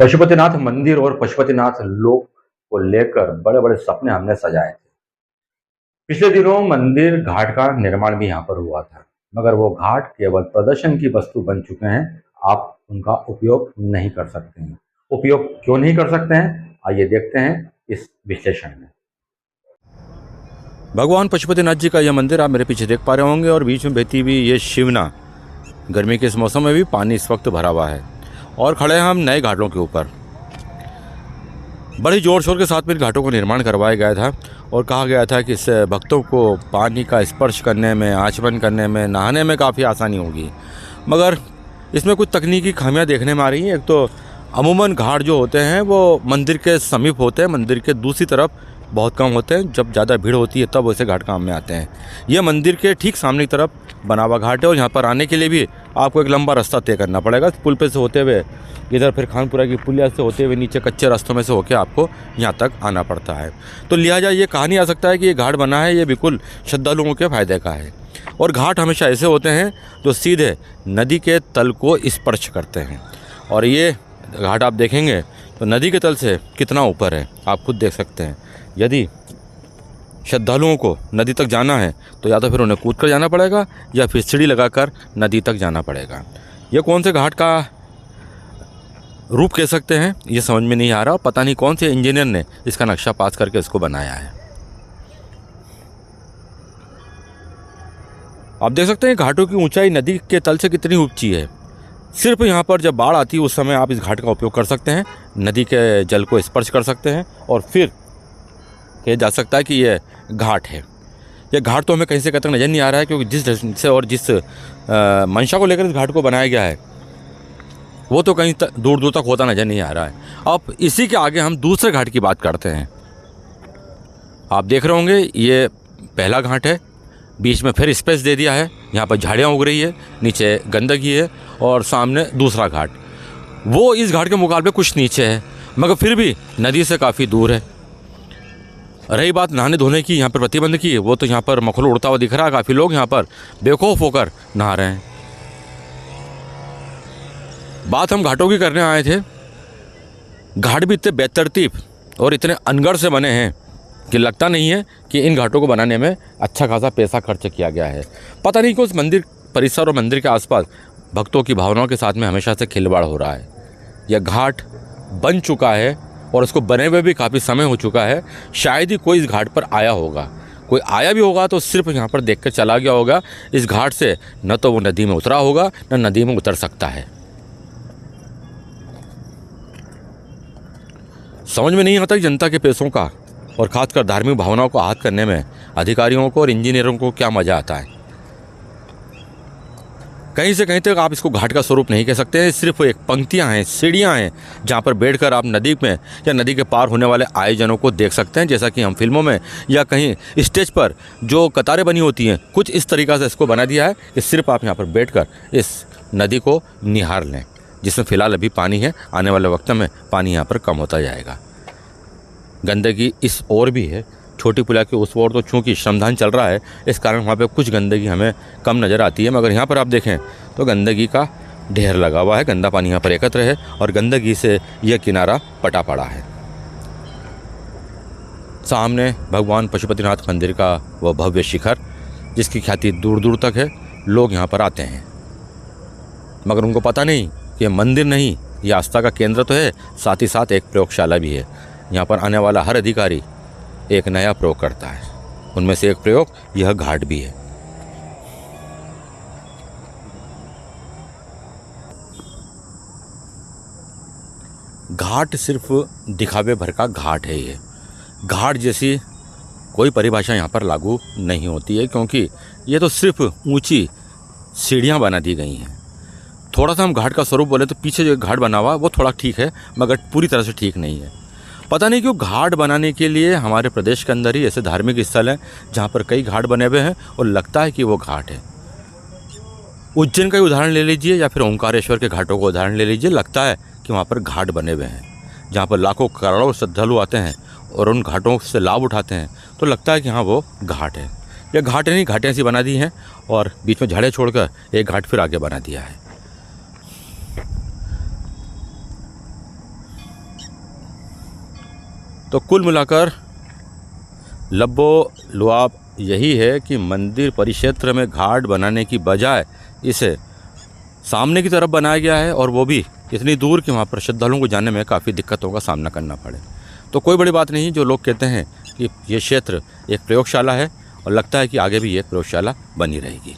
पशुपतिनाथ मंदिर और पशुपतिनाथ लोक को लेकर बड़े बड़े सपने हमने सजाए थे। पिछले दिनों मंदिर घाट का निर्माण भी यहाँ पर हुआ था, मगर वो घाट केवल प्रदर्शन की वस्तु बन चुके हैं। आप उनका उपयोग नहीं कर सकते हैं। उपयोग क्यों नहीं कर सकते हैं, आइए देखते हैं इस विश्लेषण में। भगवान पशुपतिनाथ जी का यह मंदिर आप मेरे पीछे देख पा रहे होंगे और बीच में बहती हुई ये शिवना। गर्मी के इस मौसम में भी पानी इस वक्त भरा हुआ है और खड़े हैं हम नए घाटों के ऊपर। बड़ी जोर शोर के साथ में घाटों का निर्माण करवाया गया था और कहा गया था कि इससे भक्तों को पानी का स्पर्श करने में, आचमन करने में, नहाने में काफ़ी आसानी होगी। मगर इसमें कुछ तकनीकी खामियां देखने में आ रही हैं। एक तो अमूमन घाट जो होते हैं वो मंदिर के समीप होते हैं, मंदिर के दूसरी तरफ बहुत कम होते हैं। जब ज़्यादा भीड़ होती है तब वैसे घाट काम में आते हैं। ये मंदिर के ठीक सामने की तरफ बना हुआ घाट है और यहाँ पर आने के लिए भी आपको एक लंबा रास्ता तय करना पड़ेगा। पुल पे से होते हुए इधर, फिर खानपुरा की पुलिया से होते हुए नीचे कच्चे रास्तों में से होकर आपको यहाँ तक आना पड़ता है। तो लिहाजा ये कहा नहीं आ सकता है कि ये घाट बना है ये बिल्कुल श्रद्धालुओं के फ़ायदे का है। और घाट हमेशा ऐसे होते हैं जो सीधे नदी के तल को स्पर्श करते हैं। और ये घाट आप देखेंगे तो नदी के तल से कितना ऊपर है आप खुद देख सकते हैं। यदि श्रद्धालुओं को नदी तक जाना है तो या तो फिर उन्हें कूद कर जाना पड़ेगा या फिर सीढ़ी लगाकर नदी तक जाना पड़ेगा। ये कौन से घाट का रूप कह सकते हैं ये समझ में नहीं आ रहा। पता नहीं कौन से इंजीनियर ने इसका नक्शा पास करके इसको बनाया है। आप देख सकते हैं घाटों की ऊंचाई नदी के तल से कितनी ऊंची है। सिर्फ यहाँ पर जब बाढ़ आती है उस समय आप इस घाट का उपयोग कर सकते हैं, नदी के जल को स्पर्श कर सकते हैं और फिर कहा जा सकता है कि ये घाट है। ये घाट तो हमें कहीं से कहीं तक नज़र नहीं आ रहा है, क्योंकि जिस ढंग से और जिस मंशा को लेकर इस घाट को बनाया गया है वो तो कहीं दूर दूर तक होता नज़र नहीं आ रहा है। अब इसी के आगे हम दूसरे घाट की बात करते हैं। आप देख रहे होंगे ये पहला घाट है, बीच में फिर स्पेस दे दिया है, यहाँ पर झाड़ियाँ उग रही है, नीचे गंदगी है और सामने दूसरा घाट। वो इस घाट के मुकाबले कुछ नीचे है मगर फिर भी नदी से काफ़ी दूर है। रही बात नहाने धोने की, यहाँ पर प्रतिबंध की, वो तो यहाँ पर मखलू उड़ता हुआ दिख रहा है। काफ़ी लोग यहाँ पर बेखौफ होकर नहा रहे हैं। बात हम घाटों की करने आए थे। घाट भी इतने बेतरतीब और इतने अनगढ़ से बने हैं कि लगता नहीं है कि इन घाटों को बनाने में अच्छा खासा पैसा खर्च किया गया है। पता नहीं कि उस मंदिर परिसर और मंदिर के आसपास भक्तों की भावनाओं के साथ में हमेशा से खिलवाड़ हो रहा है। यह घाट बन चुका है और उसको बने हुए भी काफ़ी समय हो चुका है। शायद ही कोई इस घाट पर आया होगा। कोई आया भी होगा तो सिर्फ यहाँ पर देख कर चला गया होगा। इस घाट से न तो वो नदी में उतरा होगा न नदी में उतर सकता है। समझ में नहीं आता कि जनता के पैसों का और ख़ासकर धार्मिक भावनाओं को आहत करने में अधिकारियों को और इंजीनियरों को क्या मज़ा आता है। कहीं से कहीं तक आप इसको घाट का स्वरूप नहीं कह सकते हैं। सिर्फ एक पंक्तियां हैं, सीढ़ियां हैं जहां पर बैठकर आप नदी में या नदी के पार होने वाले आयोजनों को देख सकते हैं। जैसा कि हम फिल्मों में या कहीं स्टेज पर जो कतारें बनी होती हैं, कुछ इस तरीक़ा से इसको बना दिया है कि सिर्फ आप यहाँ पर बैठकर इस नदी को निहार लें, जिसमें फ़िलहाल अभी पानी है। आने वाले वक्त में पानी यहाँ पर कम होता जाएगा। गंदगी इस ओर भी है, छोटी पुलिया के उस ओर तो चूँकि श्रमदान चल रहा है इस कारण वहाँ पे कुछ गंदगी हमें कम नज़र आती है। मगर यहाँ पर आप देखें तो गंदगी का ढेर लगा हुआ है। गंदा पानी यहाँ पर एकत्र है और गंदगी से यह किनारा पटा पड़ा है। सामने भगवान पशुपतिनाथ मंदिर का वह भव्य शिखर जिसकी ख्याति दूर दूर तक है। लोग यहाँ पर आते हैं मगर उनको पता नहीं कि मंदिर नहीं, ये आस्था का केंद्र तो है, साथ ही साथ एक प्रयोगशाला भी है। यहाँ पर आने वाला हर अधिकारी एक नया प्रयोग करता है। उनमें से एक प्रयोग यह घाट भी है। घाट सिर्फ दिखावे भर का घाट है। ये घाट जैसी कोई परिभाषा यहाँ पर लागू नहीं होती है, क्योंकि ये तो सिर्फ ऊंची सीढ़ियाँ बना दी गई हैं। थोड़ा सा हम घाट का स्वरूप बोले तो पीछे जो घाट बना हुआ वो थोड़ा ठीक है मगर पूरी तरह से ठीक नहीं है। पता नहीं क्यों घाट बनाने के लिए हमारे प्रदेश के अंदर ही ऐसे धार्मिक स्थल हैं जहाँ पर कई घाट बने हुए हैं और लगता है कि वो घाट है। उज्जैन का ही उदाहरण ले लीजिए या फिर ओंकारेश्वर के घाटों का उदाहरण ले लीजिए। लगता है कि वहाँ पर घाट बने हुए हैं जहाँ पर लाखों करोड़ों श्रद्धालु आते हैं और उन घाटों से लाभ उठाते हैं। तो लगता है कि हाँ वो घाट है। यह घाट नहीं, घाटें ऐसी बना दी हैं और बीच में झाड़ियाँ छोड़कर एक घाट फिर आगे बना दिया है। तो कुल मिलाकर लब्बो लुआब यही है कि मंदिर परिक्षेत्र में घाट बनाने की बजाय इसे सामने की तरफ बनाया गया है, और वो भी इतनी दूर कि वहाँ पर श्रद्धालुओं को जाने में काफ़ी दिक्कतों का सामना करना पड़े। तो कोई बड़ी बात नहीं, जो लोग कहते हैं कि ये क्षेत्र एक प्रयोगशाला है, और लगता है कि आगे भी ये प्रयोगशाला बनी रहेगी।